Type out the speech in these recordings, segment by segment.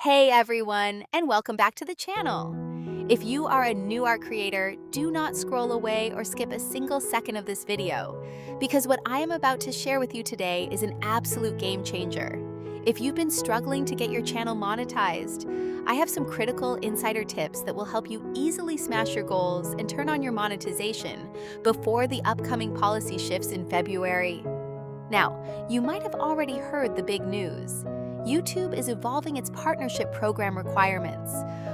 Hey everyone, and welcome back to the channel. If you are a new art creator, do not scroll away or skip a single second of this video, because what I am about to share with you today is an absolute game changer. If you've been struggling to get your channel monetized, I have some critical insider tips that will help you easily smash your goals and turn on your monetization before the upcoming policy shifts in February. Now, you might have already heard the big news. YouTube is evolving its partnership program requirements.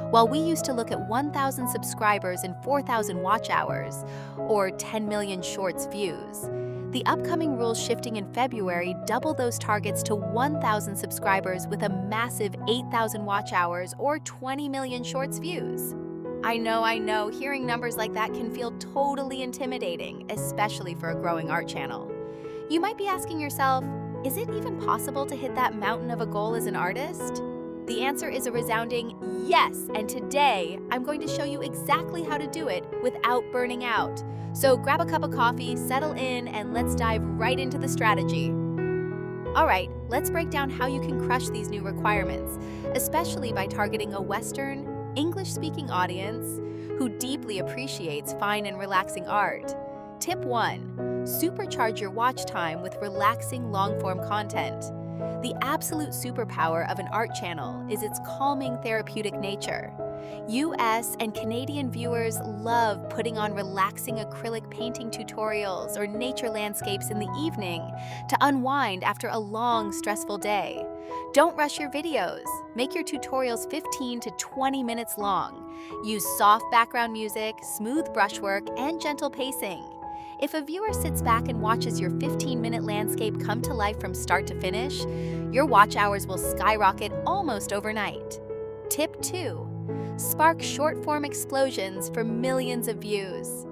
While we used to look at 1,000 subscribers and 4,000 watch hours, or 10 million shorts views, the upcoming rules shifting in February double those targets to 1,000 subscribers with a massive 8,000 watch hours or 20 million shorts views. I know, hearing numbers like that can feel totally intimidating, especially for a growing art channel. You might be asking yourself, is it even possible to hit that mountain of a goal as an artist? The answer is a resounding yes, and today I'm going to show you exactly how to do it without burning out. So grab a cup of coffee, settle in, and let's dive right into the strategy. All right, let's break down how you can crush these new requirements, especially by targeting a Western, English-speaking audience who deeply appreciates fine and relaxing art. Tip 1. Supercharge your watch time with relaxing long-form content. The absolute superpower of an art channel is its calming therapeutic nature. US and Canadian viewers love putting on relaxing acrylic painting tutorials or nature landscapes in the evening to unwind after a long, stressful day. Don't rush your videos. Make your tutorials 15 to 20 minutes long. Use soft background music, smooth brushwork, and gentle pacing. If a viewer sits back and watches your 15-minute landscape come to life from start to finish, your watch hours will skyrocket almost overnight. Tip 2. Spark short-form explosions for millions of views.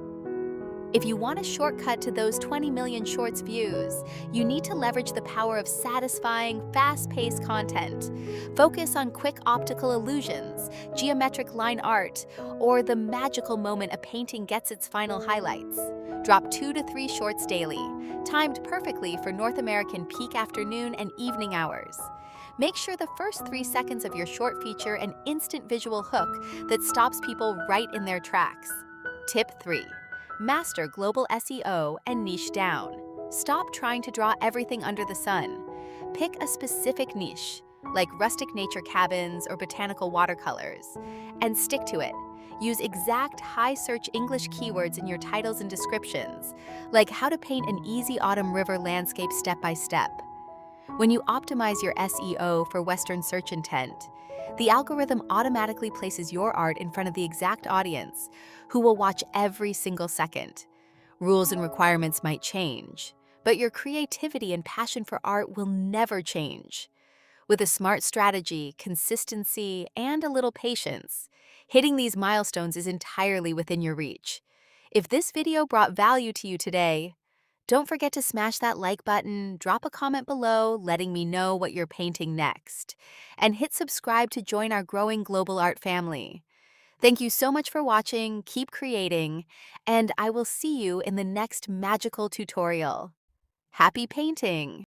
If you want a shortcut to those 20 million shorts views, you need to leverage the power of satisfying, fast-paced content. Focus on quick optical illusions, geometric line art, or the magical moment a painting gets its final highlights. Drop 2 to 3 shorts daily, timed perfectly for North American peak afternoon and evening hours. Make sure the first 3 seconds of your short feature an instant visual hook that stops people right in their tracks. Tip 3. Master global SEO and niche down. Stop trying to draw everything under the sun. Pick a specific niche, like rustic nature cabins or botanical watercolors, and stick to it. Use exact high-search English keywords in your titles and descriptions, like how to paint an easy autumn river landscape step by step. When you optimize your SEO for Western search intent, the algorithm automatically places your art in front of the exact audience, who will watch every single second. Rules and requirements might change, but your creativity and passion for art will never change. With a smart strategy, consistency, and a little patience, hitting these milestones is entirely within your reach. If this video brought value to you today, don't forget to smash that like button, drop a comment below letting me know what you're painting next, and hit subscribe to join our growing global art family. Thank you so much for watching, keep creating, and I will see you in the next magical tutorial. Happy painting!